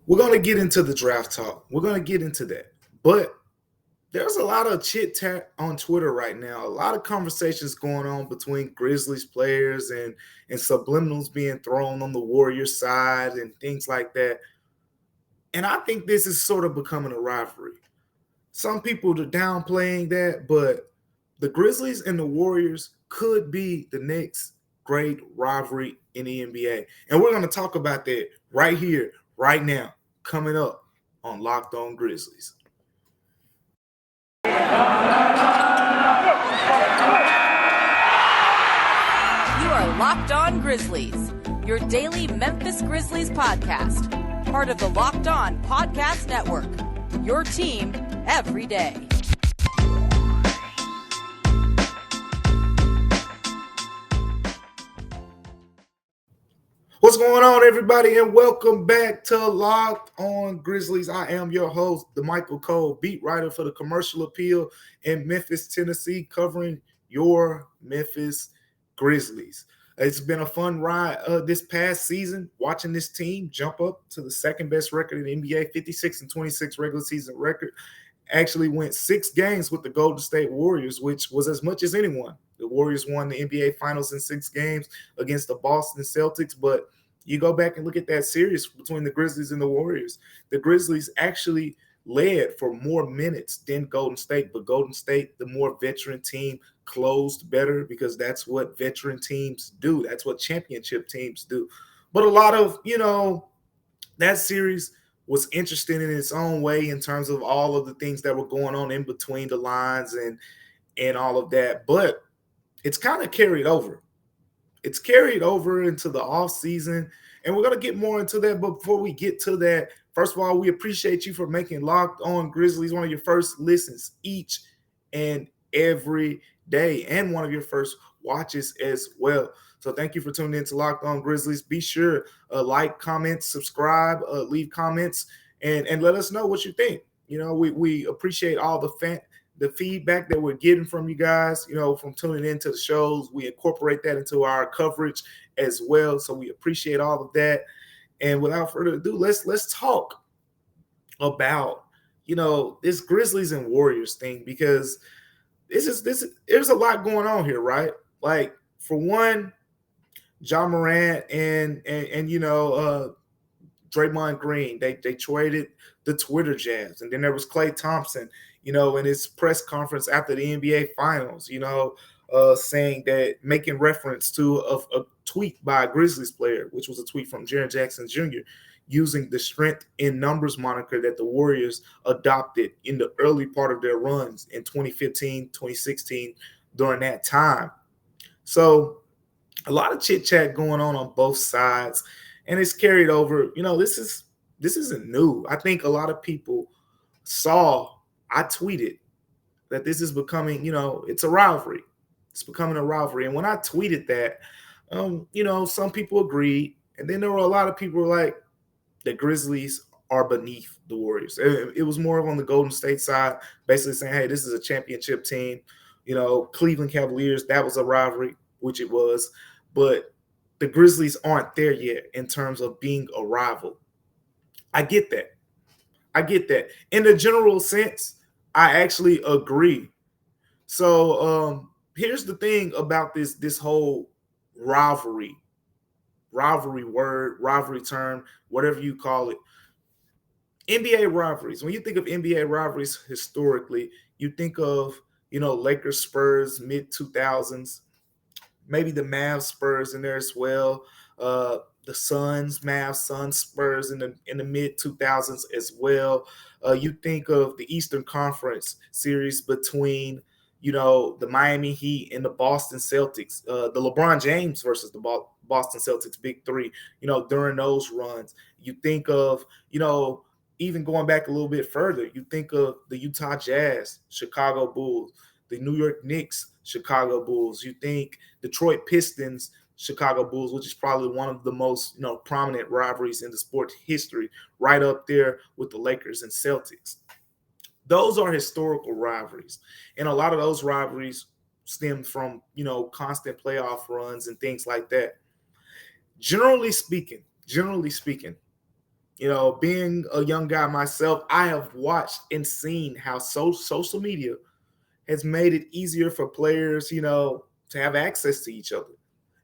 We're going to get into the draft talk. We're going to get into that. But there's a lot of chit-chat on Twitter right now. A lot of conversations going on between Grizzlies players and subliminals being thrown on the Warriors side and things like that. And I think this is sort of becoming a rivalry. Some people are downplaying that, but the Grizzlies and the Warriors could be the next great rivalry in the NBA. And we're going to talk about that right here, right now, coming up on Locked On Grizzlies. You are Locked On Grizzlies, your daily Memphis Grizzlies podcast, part of the Locked On Podcast Network, your team every day. What's going on, everybody, and welcome back to Locked On Grizzlies. I am your host, Damichael Cole, beat writer for the Commercial Appeal in Memphis, Tennessee, covering your Memphis Grizzlies. It's been a fun ride this past season, watching this team jump up to the second best record in the NBA, 56-26 regular season record. Actually went 6 games with the Golden State Warriors, which was as much as anyone. The Warriors won the NBA Finals in 6 games against the Boston Celtics, but you go back and look at that series between the Grizzlies and the Warriors. The Grizzlies actually led for more minutes than Golden State, but Golden State, the more veteran team, closed better because that's what veteran teams do. That's what championship teams do. But a lot of, that series was interesting in its own way in terms of all of the things that were going on in between the lines and all of that. But it's kind of carried over. It's carried over into the offseason, and we're going to get more into that. But before we get to that, first of all, we appreciate you for making Locked On Grizzlies one of your first listens each and every day, and one of your first watches as well. So thank you for tuning in to Locked On Grizzlies. Be sure like, comment, subscribe, leave comments, and let us know what you think. We appreciate all the feedback that we're getting from you guys, from tuning into the shows. We incorporate that into our coverage as well. So we appreciate all of that. And without further ado, let's talk about, this Grizzlies and Warriors thing, because there's a lot going on here, right? Like, for one, Morant and Draymond Green, they traded the Twitter jabs. And then there was Klay Thompson, in his press conference after the NBA Finals, saying that, making reference to a tweet by a Grizzlies player, which was a tweet from Jaren Jackson Jr., using the strength in numbers moniker that the Warriors adopted in the early part of their runs in 2015, 2016, during that time. So a lot of chit-chat going on both sides, and it's carried over. This isn't new. I think a lot of people saw, I tweeted that this is becoming, it's a rivalry. It's becoming a rivalry. And when I tweeted that, some people agreed. And then there were a lot of people who were like, the Grizzlies are beneath the Warriors. It was more of on the Golden State side, basically saying, hey, this is a championship team. Cleveland Cavaliers, that was a rivalry, which it was. But the Grizzlies aren't there yet in terms of being a rival. I get that. In the general sense, I actually agree. So here's the thing about this whole rivalry word, rivalry term, whatever you call it. NBA rivalries. When you think of NBA rivalries historically, you think of, Lakers, Spurs, mid-2000s, maybe the Mavs, Spurs in there as well. The Suns, Mavs, Suns, Spurs in the mid-2000s as well. You think of the Eastern Conference series between, the Miami Heat and the Boston Celtics, the LeBron James versus the Boston Celtics Big Three, during those runs. You think of, even going back a little bit further, you think of the Utah Jazz, Chicago Bulls, the New York Knicks, Chicago Bulls. You think Detroit Pistons, Chicago Bulls, which is probably one of the most, prominent rivalries in the sports history, right up there with the Lakers and Celtics. Those are historical rivalries. And a lot of those rivalries stem from, constant playoff runs and things like that. Generally speaking, Being a young guy myself, I have watched and seen how social media has made it easier for players, to have access to each other.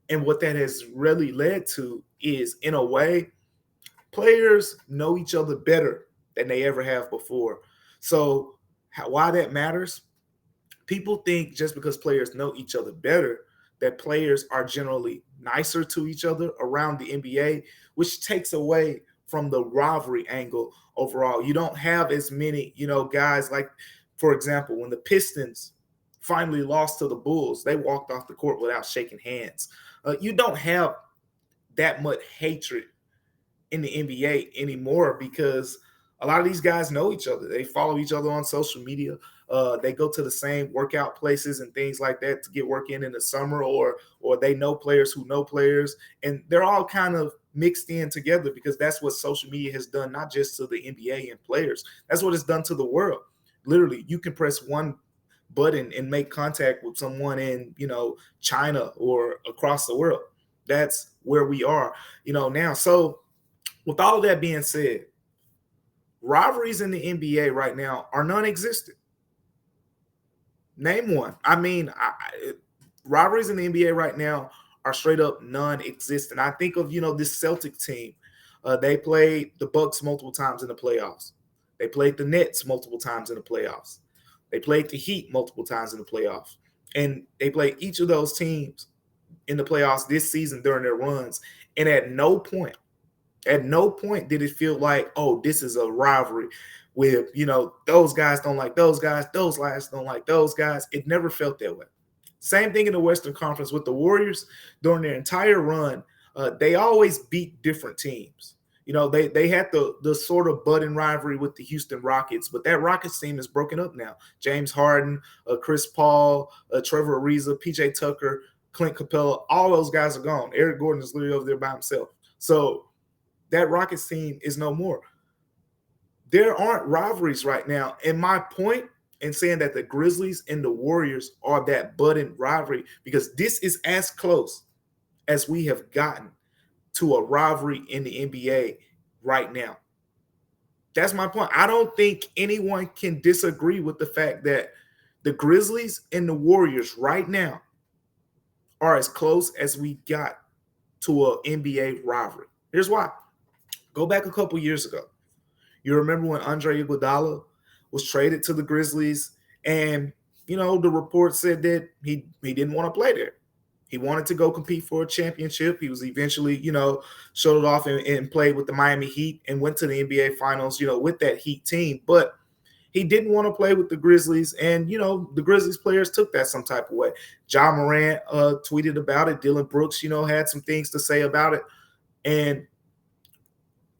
And what that has really led to is, in a way, players know each other better than they ever have before. So, why that matters? People think just because players know each other better, that players are generally nicer to each other around the NBA, which takes away from the rivalry angle overall. You don't have as many, guys like, for example, when the Pistons finally lost to the Bulls, they walked off the court without shaking hands. You don't have that much hatred in the NBA anymore because a lot of these guys know each other. They follow each other on social media. They go to the same workout places and things like that to get work in the summer, or they know players who know players, and they're all kind of mixed in together because that's what social media has done, not just to the NBA and players. That's what it's done to the world. Literally, you can press one button and make contact with someone in, China or across the world. That's where we are, now. So with all of that being said, rivalries in the NBA right now are non-existent. Name one. I mean, rivalries in the NBA right now are straight up non-existent. I think of, this Celtic team. They played the Bucks multiple times in the playoffs. They played the Nets multiple times in the playoffs. They played the Heat multiple times in the playoffs. And they played each of those teams in the playoffs this season during their runs. And at no point did it feel like, oh, this is a rivalry with, those guys don't like those guys don't like those guys. It never felt that way. Same thing in the Western Conference with the Warriors during their entire run. They always beat different teams. They had the sort of budding rivalry with the Houston Rockets, but that Rockets team is broken up now. James Harden, Chris Paul, Trevor Ariza, PJ Tucker, Clint Capella, all those guys are gone. Eric Gordon is literally over there by himself. So that Rockets team is no more. There aren't rivalries right now. And my point in saying that the Grizzlies and the Warriors are that budding rivalry, because this is as close as we have gotten to a rivalry in the NBA right now. That's my point. I don't think anyone can disagree with the fact that the Grizzlies and the Warriors right now are as close as we got to an NBA rivalry. Here's why. Go back a couple years ago. You remember when Andre Iguodala was traded to the Grizzlies, and, the report said that he didn't want to play there. He wanted to go compete for a championship. He was eventually, showed it off and played with the Miami Heat and went to the NBA Finals, with that Heat team. But he didn't want to play with the Grizzlies, and, the Grizzlies players took that some type of way. Ja Morant tweeted about it. Dylan Brooks, had some things to say about it. And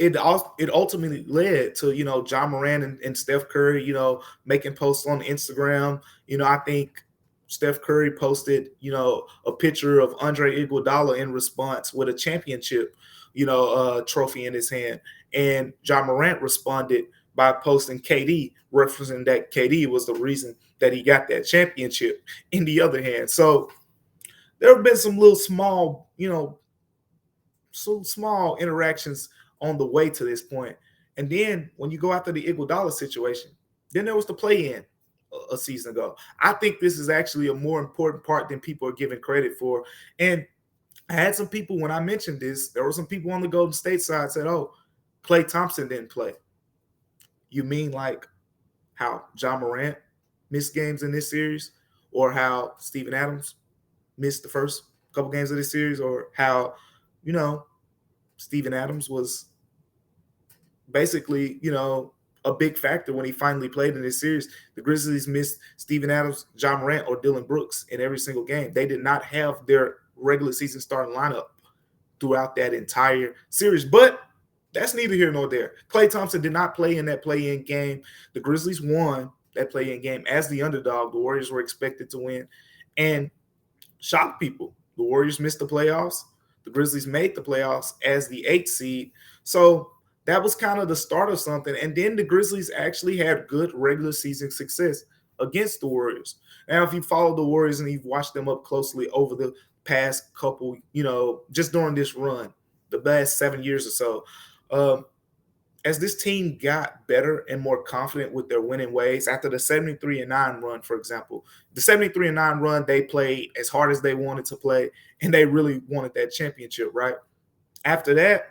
it ultimately led to, Ja Morant and Steph Curry, making posts on Instagram. I think Steph Curry posted, a picture of Andre Iguodala in response with a championship, trophy in his hand. And Ja Morant responded by posting KD, referencing that KD was the reason that he got that championship in the other hand. So there have been some little small, small interactions on the way to this point. And then when you go after the Iguodala situation, then there was the play-in a season ago. I think this is actually a more important part than people are giving credit for. And I had some people, when I mentioned this, there were some people on the Golden State side said, oh, Klay Thompson didn't play. You mean like how Ja Morant missed games in this series, or how Steven Adams missed the first couple games of this series, or how, Steven Adams was basically, a big factor when he finally played in this series. The Grizzlies missed Steven Adams, Ja Morant, or Dylan Brooks in every single game. They did not have their regular season starting lineup throughout that entire series. But that's neither here nor there. Klay Thompson did not play in that play-in game. The Grizzlies won that play-in game as the underdog. The Warriors were expected to win and shocked people. The Warriors missed the playoffs. The Grizzlies made the playoffs as the 8th seed. So that was kind of the start of something. And then the Grizzlies actually had good regular season success against the Warriors. Now, if you follow the Warriors and you've watched them up closely over the past couple, just during this run, the last 7 years or so, as this team got better and more confident with their winning ways after the 73-9 run, for example, the 73-9 run, they played as hard as they wanted to play, and they really wanted that championship, right? After that,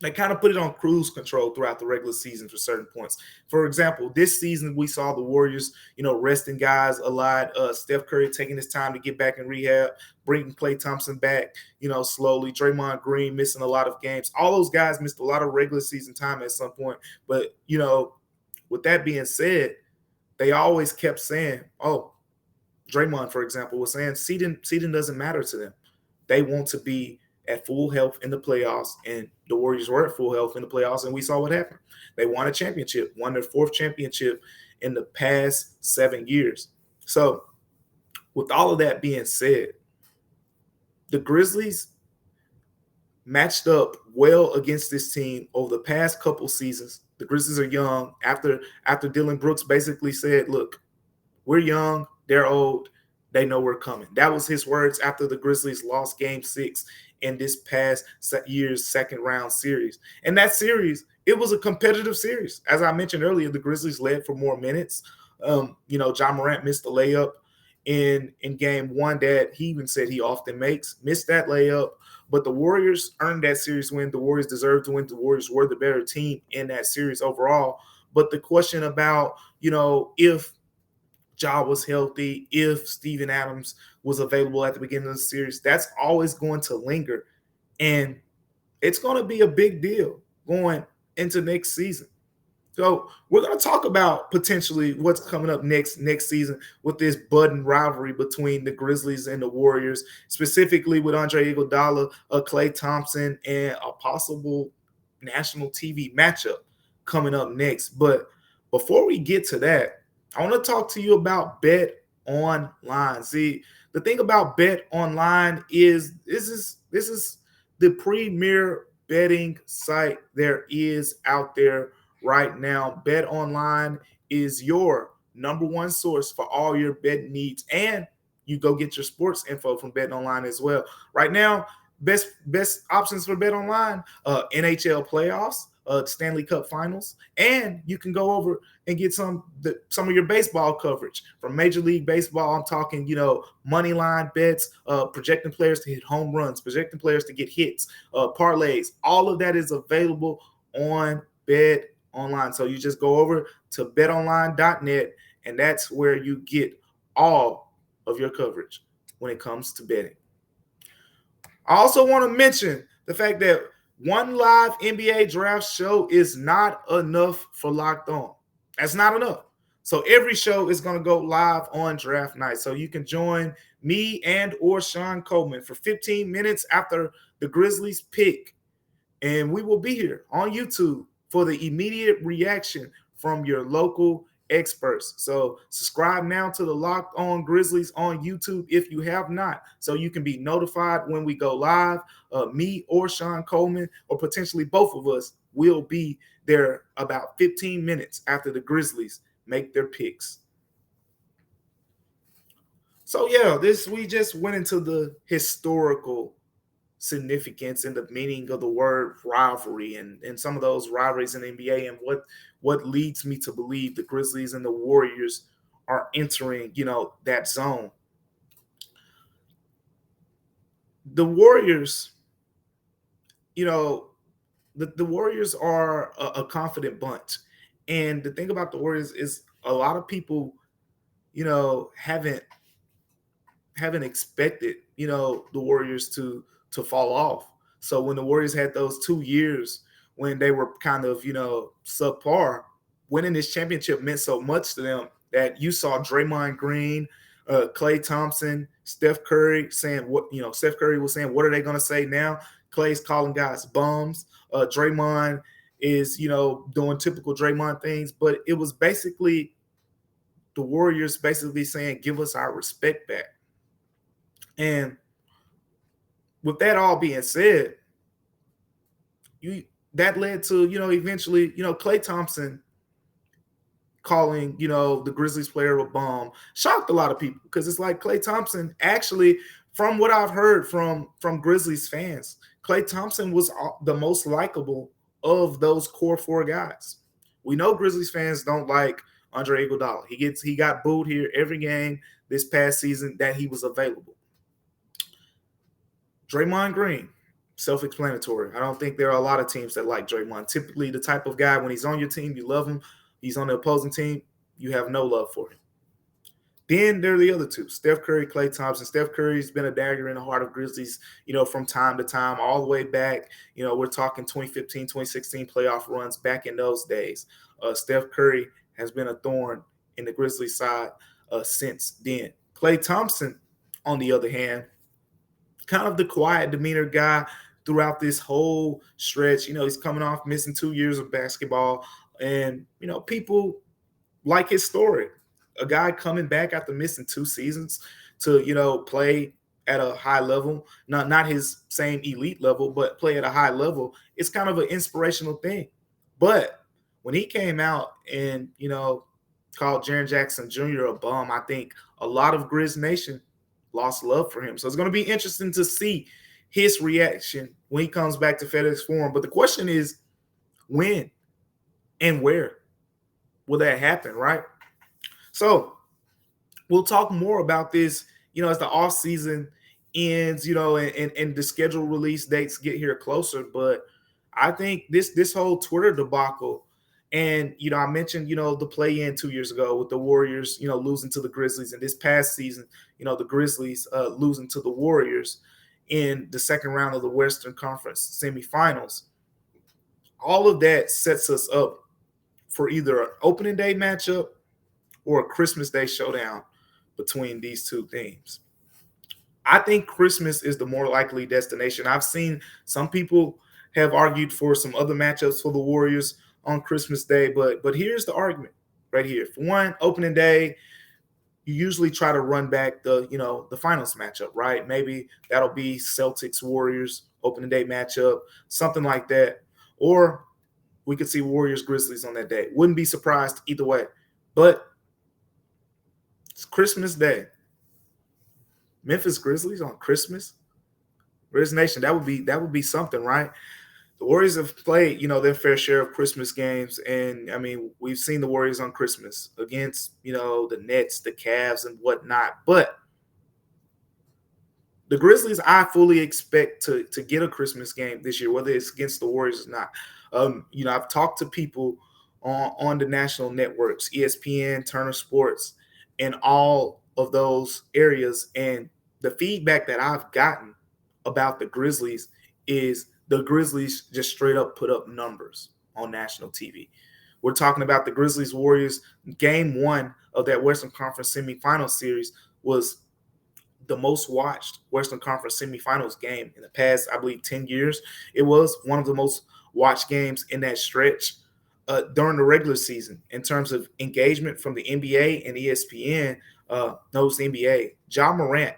they kind of put it on cruise control throughout the regular season for certain points. For example, this season we saw the Warriors, resting guys a lot. Steph Curry taking his time to get back in rehab, bringing Klay Thompson back, slowly. Draymond Green missing a lot of games. All those guys missed a lot of regular season time at some point. But, with that being said, they always kept saying, Draymond, for example, was saying seeding doesn't matter to them. They want to be at full health in the playoffs, and the Warriors were at full health in the playoffs, and we saw what happened. They won a championship, won their fourth championship in the past 7 years. So with all of that being said, the Grizzlies matched up well against this team over the past couple seasons. The Grizzlies are young. After Dylan Brooks basically said, look, we're young, they're old, they know we're coming. That was his words after the Grizzlies lost Game 6 in this past year's second round series. And that series, it was a competitive series. As I mentioned earlier, the Grizzlies led for more minutes. John Morant missed the layup in Game 1 that he even said he often missed that layup. But the Warriors earned that series win. The Warriors deserved to win. The Warriors were the better team in that series overall. But the question about, if Ja was healthy, if Steven Adams was available at the beginning of the series, that's always going to linger. And it's going to be a big deal going into next season. So we're going to talk about potentially what's coming up next season with this budding rivalry between the Grizzlies and the Warriors, specifically with Andre Iguodala, Klay Thompson, and a possible national TV matchup coming up next. But before we get to that, I want to talk to you about Bet Online. See, the thing about Bet Online is this is the premier betting site there is out there right now. Bet Online is your number one source for all your betting needs, and you go get your sports info from Bet Online as well. Right now, best options for Bet Online: NHL playoffs, Stanley Cup Finals, and you can go over and get some of your baseball coverage from Major League Baseball. I'm talking, money line bets, projecting players to hit home runs, projecting players to get hits, parlays. All of that is available on Bet Online. So you just go over to betonline.net, and that's where you get all of your coverage when it comes to betting. I also want to mention the fact that one live NBA draft show is not enough for Locked On. That's not enough. So every show is going to go live on draft night. So you can join me and or Sean Coleman for 15 minutes after the Grizzlies pick. And we will be here on YouTube for the immediate reaction from your local experts. So subscribe now to the Locked On Grizzlies on YouTube if you have not, so you can be notified when we go live. Me or Sean Coleman, or potentially both of us, will be there about 15 minutes after the Grizzlies make their picks. So yeah, we just went into the historical significance and the meaning of the word rivalry and some of those rivalries in the NBA, and what leads me to believe the Grizzlies and the Warriors are entering, that zone. The Warriors, the Warriors are a confident bunch. And the thing about the Warriors is a lot of people, haven't expected, the Warriors to fall off. So when the Warriors had those 2 years when they were kind of, subpar, winning this championship meant so much to them that you saw Draymond Green, Klay Thompson, Steph Curry saying Steph Curry was saying, what are they going to say now? Klay's calling guys bums. Draymond is, doing typical Draymond things, but it was basically the Warriors basically saying, give us our respect back. And with that all being said, that led to, eventually, Klay Thompson calling, the Grizzlies player a bum shocked a lot of people, because it's like Klay Thompson actually, from what I've heard from Grizzlies fans, Klay Thompson was the most likable of those core four guys. We know Grizzlies fans don't like Andre Iguodala. He got booed here every game this past season that he was available. Draymond Green, self-explanatory. I don't think there are a lot of teams that like Draymond. Typically, the type of guy, when he's on your team, you love him. He's on the opposing team, you have no love for him. Then there are the other two, Steph Curry, Klay Thompson. Steph Curry's been a dagger in the heart of Grizzlies, from time to time, all the way back. We're talking 2015, 2016 playoff runs back in those days. Steph Curry has been a thorn in the Grizzlies side since then. Klay Thompson, on the other hand, kind of the quiet demeanor guy throughout this whole stretch. He's coming off missing 2 years of basketball, and, people like his story. A guy coming back after missing 2 seasons to, play at a high level, not his same elite level, but play at a high level. It's kind of an inspirational thing. But when he came out and, called Jaren Jackson Jr. a bum, I think a lot of Grizz Nation lost love for him. So it's going to be interesting to see his reaction when he comes back to FedEx Forum. But the question is, when and where will that happen, right? So we'll talk more about this, as the offseason ends, and the scheduled release dates get here closer. But I think this whole Twitter debacle, and, I mentioned, the play-in 2 years ago with the Warriors, losing to the Grizzlies. And this past season, the Grizzlies losing to the Warriors in the second round of the Western Conference semifinals. All of that sets us up for either an opening day matchup or a Christmas Day showdown between these two teams. I think Christmas is the more likely destination. I've seen some people have argued for some other matchups for the Warriors on Christmas Day, but here's the argument right here. For one, opening day, you usually try to run back the finals matchup, right? Maybe that'll be Celtics Warriors opening day matchup, something like that. Or we could see Warriors Grizzlies on that day. Wouldn't be surprised either way. But it's Christmas Day. Memphis Grizzlies on Christmas. Grizz Nation, that would be something, right? The Warriors have played, their fair share of Christmas games, and we've seen the Warriors on Christmas against, the Nets, the Cavs, and whatnot. But the Grizzlies, I fully expect to get a Christmas game this year, whether it's against the Warriors or not. I've talked to people on the national networks, ESPN, Turner Sports, in all of those areas. And the feedback that I've gotten about the Grizzlies is the Grizzlies just straight up put up numbers on national TV. We're talking about the Grizzlies Warriors. Game 1 of that Western Conference semifinal series was the most watched Western Conference semifinals game in the past, I believe, 10 years. It was one of the most watched games in that stretch during the regular season in terms of engagement from the NBA and ESPN. Knows the NBA. Ja Morant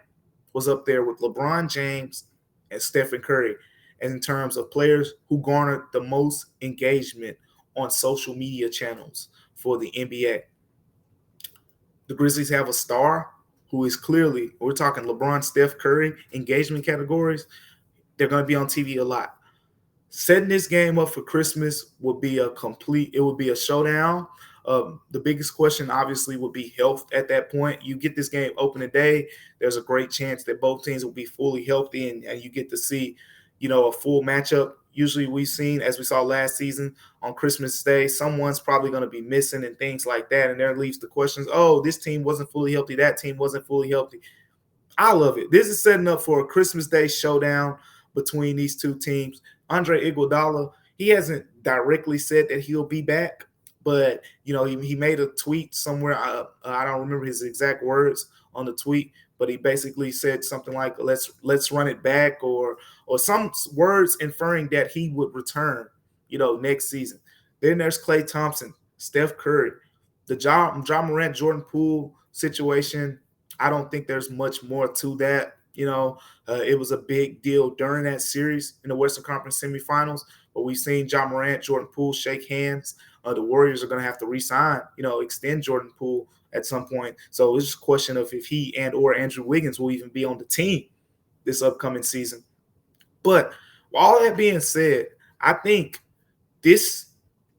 was up there with LeBron James and Stephen Curry, and in terms of players who garnered the most engagement on social media channels for the NBA. The Grizzlies have a star who is clearly, we're talking LeBron, Steph Curry, engagement categories. They're going to be on TV a lot. Setting this game up for Christmas would be a showdown. The biggest question, obviously, would be health at that point. You get this game opening day, there's a great chance that both teams will be fully healthy, and you get to see, a full matchup. Usually we've seen, as we saw last season, on Christmas Day, someone's probably going to be missing and things like that, and there leaves the questions, this team wasn't fully healthy, that team wasn't fully healthy. I love it. This is setting up for a Christmas Day showdown between these two teams. Andre Iguodala, he hasn't directly said that he'll be back, but, he made a tweet somewhere. I don't remember his exact words on the tweet, but he basically said something like, let's run it back, or some words inferring that he would return, next season. Then there's Klay Thompson, Steph Curry, the Ja Morant, Jordan Poole situation. I don't think there's much more to that. It was a big deal during that series in the Western Conference semifinals, but we've seen Ja Morant, Jordan Poole shake hands. The Warriors are going to have to re-sign, extend Jordan Poole at some point. So it's just a question of if he and or Andrew Wiggins will even be on the team this upcoming season. But with all that being said, I think this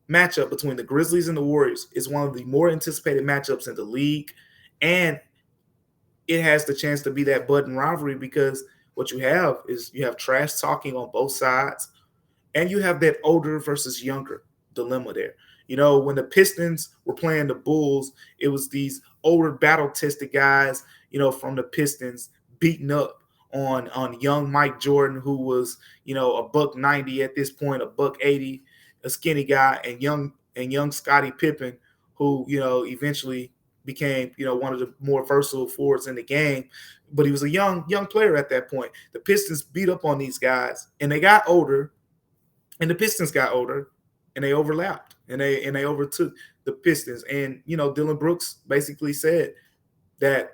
matchup between the Grizzlies and the Warriors is one of the more anticipated matchups in the league, and it has the chance to be that budding rivalry because what you have is you have trash talking on both sides, and you have that older versus younger dilemma there. When the Pistons were playing the Bulls, it was these older battle-tested guys, from the Pistons beating up on young Mike Jordan, who was, a $190 at this point, a $180, a skinny guy, and young Scottie Pippen, who, eventually became, one of the more versatile forwards in the game. But he was a young player at that point. The Pistons beat up on these guys, and they got older, and the Pistons got older, and they overlapped, and they overtook the Pistons. And, Dylan Brooks basically said that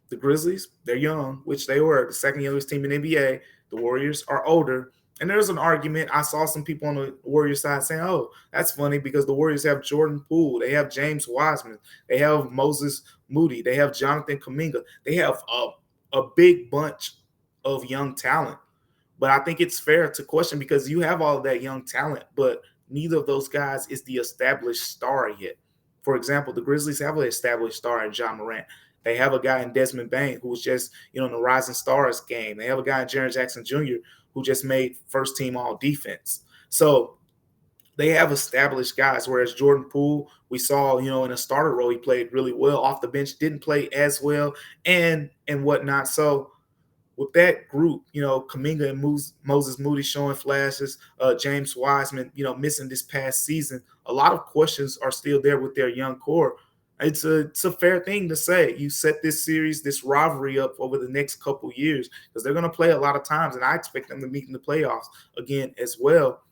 the Grizzlies, they're young, which they were, the second youngest team in NBA. The Warriors are older. And there's an argument. I saw some people on the Warriors side saying, oh, that's funny because the Warriors have Jordan Poole. They have James Wiseman. They have Moses Moody. They have Jonathan Kuminga. They have a big bunch of young talent. But I think it's fair to question because you have all of that young talent, but neither of those guys is the established star yet. For example, the Grizzlies have an established star in Ja Morant. They have a guy in Desmond Bane who was just, in the Rising Stars game. They have a guy in Jaren Jackson Jr. who just made first team all defense. So they have established guys, whereas Jordan Poole, we saw, in a starter role, he played really well. Off the bench, didn't play as well and whatnot. So with that group, Kuminga and Moses Moody showing flashes, James Wiseman, missing this past season, a lot of questions are still there with their young core. It's a fair thing to say. You set this series, this rivalry up over the next couple years because they're going to play a lot of times, and I expect them to meet in the playoffs again as well.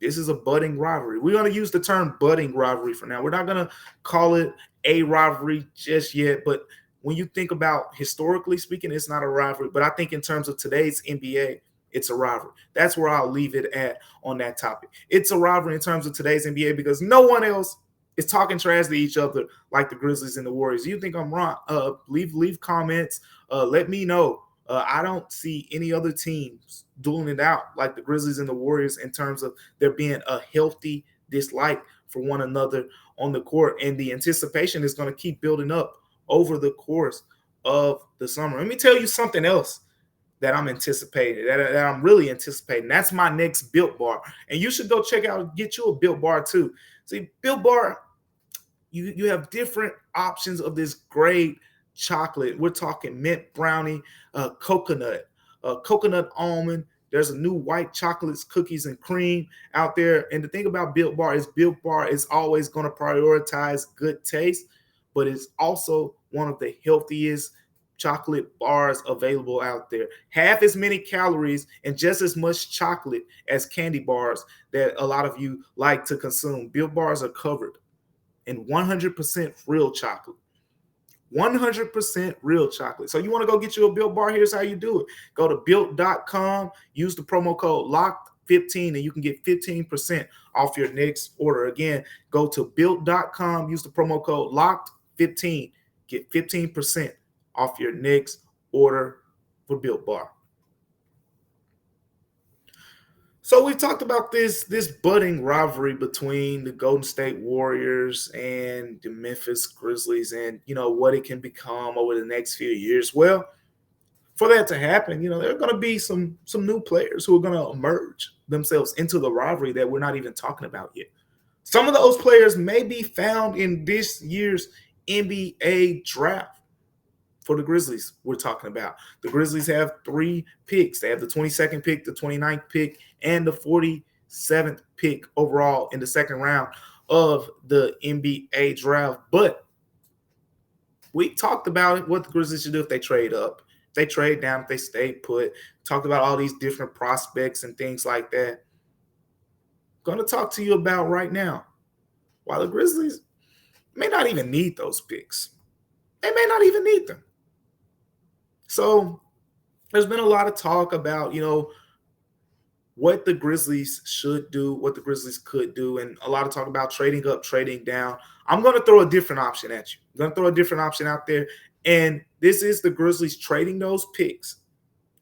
This is a budding rivalry. We're going to use the term budding rivalry for now. We're not going to call it a rivalry just yet, but when you think about historically speaking, it's not a rivalry. But I think in terms of today's NBA, it's a rivalry. That's where I'll leave it at on that topic. It's a rivalry in terms of today's NBA because no one else is talking trash to each other like the Grizzlies and the Warriors. You think I'm wrong? Leave comments. Let me know. I don't see any other teams dueling it out like the Grizzlies and the Warriors in terms of there being a healthy dislike for one another on the court. And the anticipation is going to keep building up over the course of the summer. Let me tell you something else that I'm anticipating, that I'm really anticipating. That's my next Built Bar. And you should go check out, get you a Built Bar too. See, Built Bar, you have different options of this great chocolate. We're talking mint brownie, coconut almond. There's a new white chocolates, cookies, and cream out there. And the thing about Built Bar is always going to prioritize good taste, but it's also one of the healthiest chocolate bars available out there. Half as many calories and just as much chocolate as candy bars that a lot of you like to consume. Built Bars are covered in 100% real chocolate. 100% real chocolate. So you want to go get you a Built Bar? Here's how you do it. Go to built.com, use the promo code LOCKED15, and you can get 15% off your next order. Again, go to built.com, use the promo code LOCKED15, get 15% off your next order for Built Bar. So we've talked about this budding rivalry between the Golden State Warriors and the Memphis Grizzlies and, what it can become over the next few years. Well, for that to happen, there are going to be some new players who are going to emerge themselves into the rivalry that we're not even talking about yet. Some of those players may be found in this year's NBA draft. For the Grizzlies, we're talking about. The Grizzlies have 3 picks. They have the 22nd pick, the 29th pick, and the 47th pick overall in the second round of the NBA draft. But we talked about what the Grizzlies should do if they trade up, if they trade down, if they stay put. Talked about all these different prospects and things like that. I'm going to talk to you about right now. While the Grizzlies may not even need those picks. They may not even need them. So there's been a lot of talk about, what the Grizzlies should do, what the Grizzlies could do, and a lot of talk about trading up, trading down. I'm going to throw a different option at you. I'm going to throw a different option out there, and this is the Grizzlies trading those picks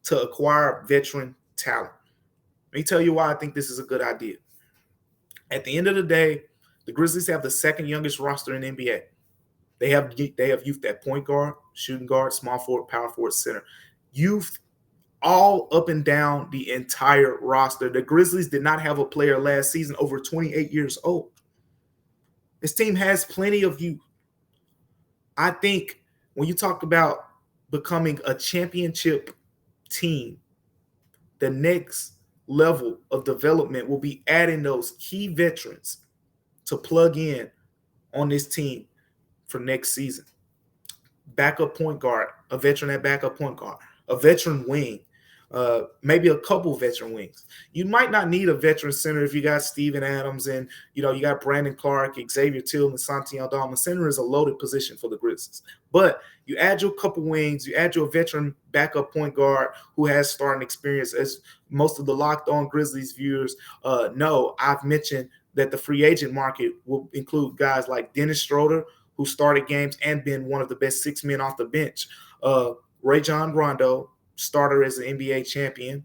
to acquire veteran talent. Let me tell you why I think this is a good idea. At the end of the day, the Grizzlies have the second youngest roster in the NBA. They have youth at point guard, shooting guard, small forward, power forward, center. Youth all up and down the entire roster. The Grizzlies did not have a player last season over 28 years old. This team has plenty of youth. I think when you talk about becoming a championship team, the next level of development will be adding those key veterans to plug in on this team for next season. Backup point guard, a veteran at backup point guard, a veteran wing, maybe a couple veteran wings. You might not need a veteran center if you got Steven Adams and you got Brandon Clark, Xavier Tillman, Santi Aldama. Center is a loaded position for the Grizzlies. But you add your couple wings, you add your veteran backup point guard who has starting experience. As most of the Locked On Grizzlies viewers know, I've mentioned that the free agent market will include guys like Dennis Schroeder, who started games and been one of the best 6 men off the bench. Rajon Rondo, starter as an NBA champion.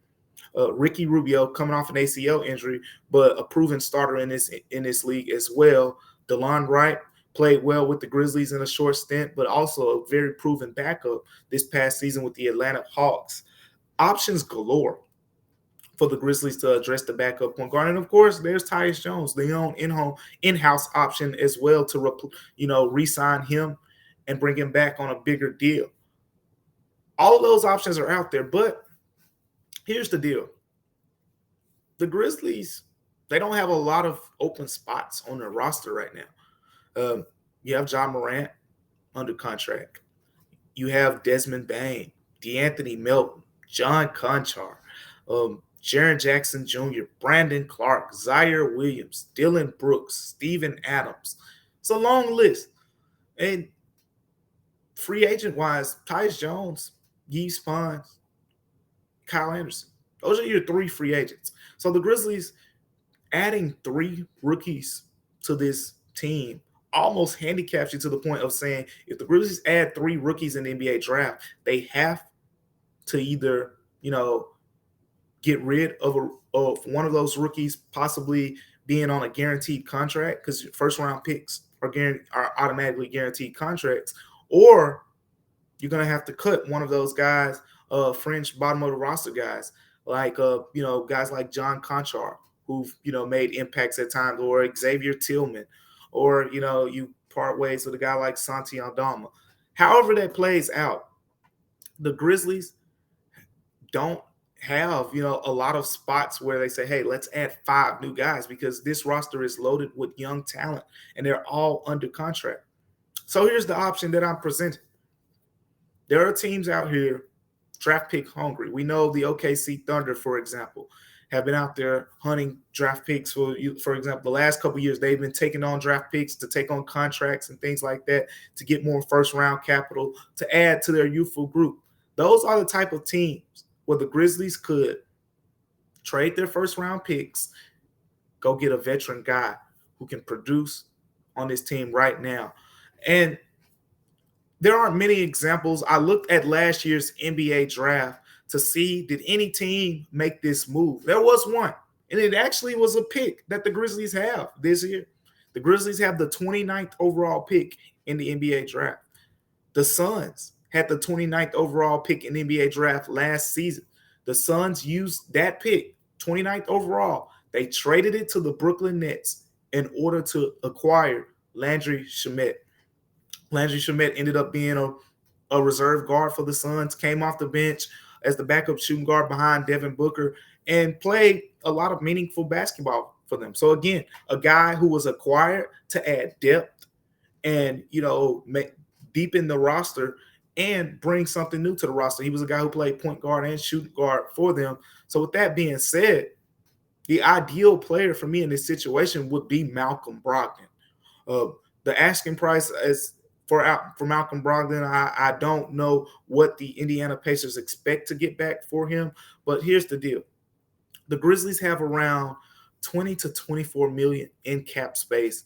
Ricky Rubio, coming off an ACL injury, but a proven starter in this league as well. DeLon Wright played well with the Grizzlies in a short stint, but also a very proven backup this past season with the Atlanta Hawks. Options galore for the Grizzlies to address the backup point guard. And of course, there's Tyus Jones, the own in-house option as well to re-sign him and bring him back on a bigger deal. All of those options are out there, but here's the deal. The Grizzlies, they don't have a lot of open spots on their roster right now. You have John Morant under contract. You have Desmond Bane, DeAnthony Melton, John Conchar, Jaren Jackson Jr., Brandon Clark, Zaire Williams, Dylan Brooks, Steven Adams. It's a long list. And free agent-wise, Tyus Jones, Yves Pons, Kyle Anderson. Those are your 3 free agents. So the Grizzlies adding 3 rookies to this team almost handicaps you to the point of saying if the Grizzlies add 3 rookies in the NBA draft, they have to either, get rid of one of those rookies possibly being on a guaranteed contract, because first-round picks are automatically guaranteed contracts, or you're going to have to cut one of those guys, fringe bottom of the roster guys, like, guys like John Conchar, who've, made impacts at times, or Xavier Tillman, or, you part ways with a guy like Santi Aldama. However that plays out, the Grizzlies don't have, a lot of spots where they say, hey, let's add 5 new guys, because this roster is loaded with young talent and they're all under contract. So here's the option that I'm presenting. There are teams out here draft pick hungry. We know the OKC Thunder, for example, have been out there hunting draft picks. For example, the last couple of years, they've been taking on draft picks to take on contracts and things like that to get more first-round capital to add to their youthful group. Those are the type of teams where the Grizzlies could trade their first-round picks, go get a veteran guy who can produce on this team right now. And there aren't many examples. I looked at last year's NBA draft to see, did any team make this move? There was one, and it actually was a pick that the Grizzlies have this year. The Grizzlies have the 29th overall pick in the NBA draft. The Suns had the 29th overall pick in the NBA draft last season. The Suns used that pick, 29th overall. They traded it to the Brooklyn Nets in order to acquire Landry Shamet. Landry Shamet ended up being a reserve guard for the Suns, came off the bench as the backup shooting guard behind Devin Booker, and played a lot of meaningful basketball for them. So again, a guy who was acquired to add depth and, deepen the roster and bring something new to the roster. He was a guy who played point guard and shooting guard for them. So with that being said, the ideal player for me in this situation would be Malcolm Brogdon. The asking price for Malcolm Brogdon, I don't know what the Indiana Pacers expect to get back for him, but here's the deal. The Grizzlies have around 20 to 24 million in cap space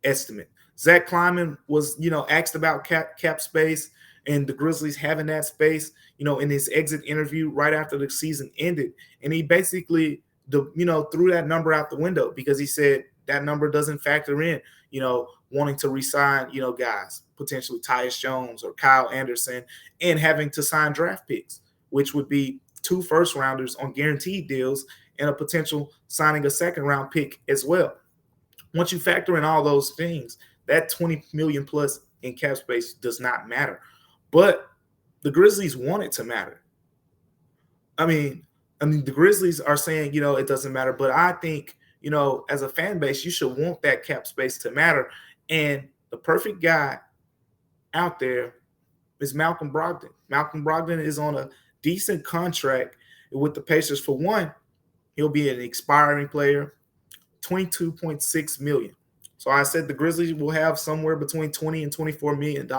estimate. Zach Kleiman was, asked about cap space, and the Grizzlies having that space, in his exit interview right after the season ended. And he basically, threw that number out the window because he said that number doesn't factor in, wanting to re-sign, guys, potentially Tyus Jones or Kyle Anderson, and having to sign draft picks, which would be 2 first-rounders on guaranteed deals and a potential signing a second-round pick as well. Once you factor in all those things, that $20 million plus in cap space does not matter. But the Grizzlies want it to matter. I mean, the Grizzlies are saying, it doesn't matter. But I think, as a fan base, you should want that cap space to matter. And the perfect guy out there is Malcolm Brogdon. Malcolm Brogdon is on a decent contract with the Pacers. For one, he'll be an expiring player, $22.6 million. So I said the Grizzlies will have somewhere between $20 and $24 million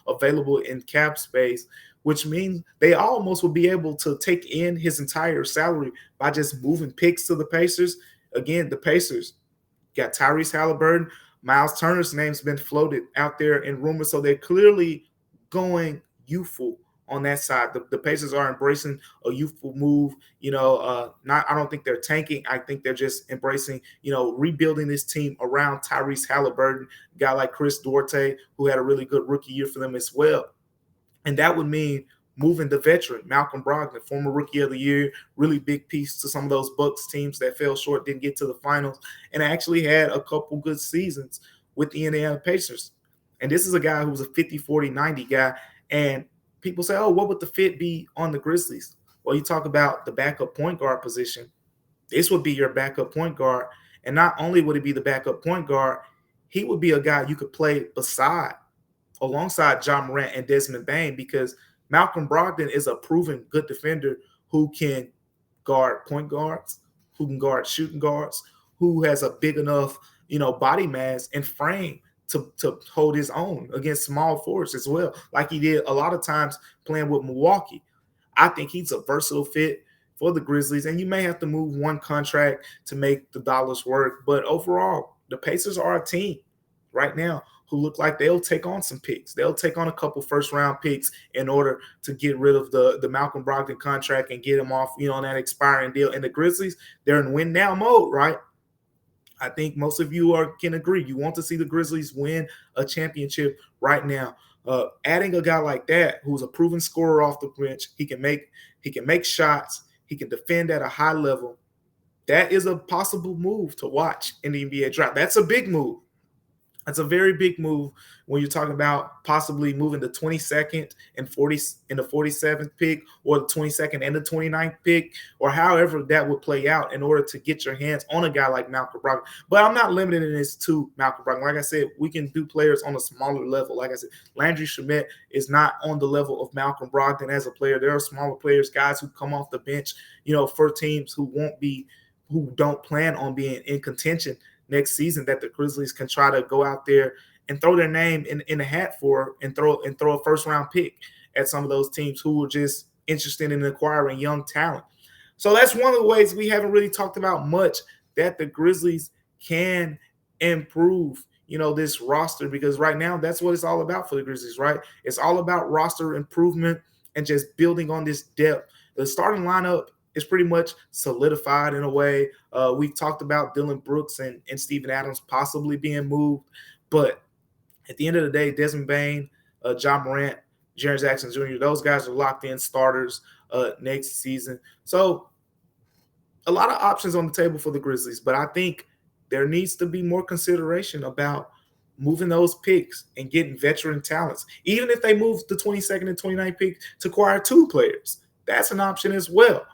available in cap space, which means they almost will be able to take in his entire salary by just moving picks to the Pacers. Again, the Pacers got Tyrese Halliburton. Miles Turner's name's been floated out there in rumors, so they're clearly going youthful on that side. The Pacers are embracing a youthful move. I don't think they're tanking. I think they're just embracing, rebuilding this team around Tyrese Halliburton, a guy like Chris Duarte, who had a really good rookie year for them as well. And that would mean moving the veteran, Malcolm Brogdon, former rookie of the year, really big piece to some of those Bucks teams that fell short, didn't get to the finals, and actually had a couple good seasons with the Indiana Pacers. And this is a guy who's a 50, 40, 90 guy. And people say, oh, what would the fit be on the Grizzlies? Well, you talk about the backup point guard position. This would be your backup point guard. And not only would he be the backup point guard, he would be a guy you could play alongside John Morant and Desmond Bane, because Malcolm Brogdon is a proven good defender who can guard point guards, who can guard shooting guards, who has a big enough, body mass and frame to hold his own against small forwards as well, like he did a lot of times playing with Milwaukee. I think he's a versatile fit for the Grizzlies, and you may have to move one contract to make the dollars work. But overall, the Pacers are a team right now who look like they'll take on some picks. They'll take on a couple first-round picks in order to get rid of the Malcolm Brogdon contract and get him off, on that expiring deal. And the Grizzlies, they're in win-now mode, right? I think most of you can agree. You want to see the Grizzlies win a championship right now. Adding a guy like that who's a proven scorer off the bench, he can make shots, he can defend at a high level. That is a possible move to watch in the NBA draft. That's a big move. That's a very big move when you're talking about possibly moving the 22nd and the 47th pick, or the 22nd and the 29th pick, or however that would play out in order to get your hands on a guy like Malcolm Brogdon. But I'm not limiting this to Malcolm Brogdon. Like I said, we can do players on a smaller level. Like I said, Landry Shamet is not on the level of Malcolm Brogdon as a player. There are smaller players, guys who come off the bench, for teams who don't plan on being in contention next season, that the Grizzlies can try to go out there and throw their name in the hat for, and throw a first-round pick at some of those teams who are just interested in acquiring young talent. So that's one of the ways we haven't really talked about much that the Grizzlies can improve, this roster, because right now that's what it's all about for the Grizzlies, right? It's all about roster improvement and just building on this depth. The starting lineup is pretty much solidified in a way. We've talked about Dylan Brooks and Steven Adams possibly being moved. But at the end of the day, Desmond Bane, John Morant, Jaren Jackson Jr., those guys are locked in starters next season. So a lot of options on the table for the Grizzlies. But I think there needs to be more consideration about moving those picks and getting veteran talents. Even if they move the 22nd and 29th pick to acquire 2 players, that's an option as well.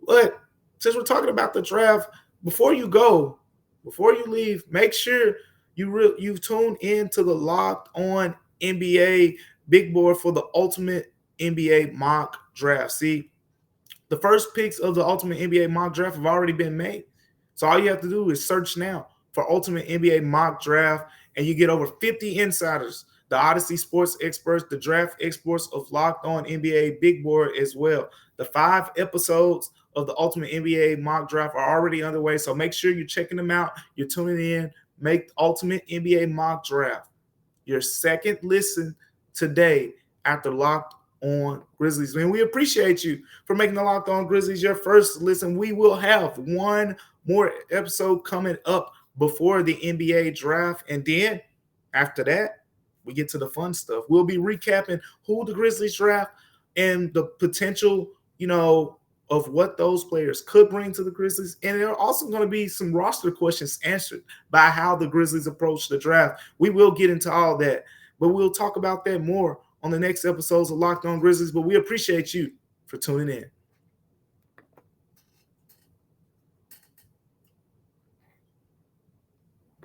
But since we're talking about the draft, before you leave, make sure you tune in to the Locked On NBA Big Board for the ultimate NBA mock draft. See, the first picks of the ultimate NBA mock draft have already been made. So all you have to do is search now for ultimate NBA mock draft, and you get over 50 insiders, the Odyssey Sports experts, the draft experts of Locked On NBA Big Board as well. The 5 episodes of the Ultimate NBA Mock Draft are already underway, so make sure you're checking them out. You're tuning in. Make Ultimate NBA Mock Draft your second listen today after Locked On Grizzlies. And we appreciate you for making the Locked On Grizzlies your first listen. We will have one more episode coming up before the NBA draft. And then after that, we get to the fun stuff. We'll be recapping who the Grizzlies draft and the potential, of what those players could bring to the Grizzlies. And there are also going to be some roster questions answered by how the Grizzlies approach the draft. We will get into all that, but we'll talk about that more on the next episodes of Locked On Grizzlies. But we appreciate you for tuning in.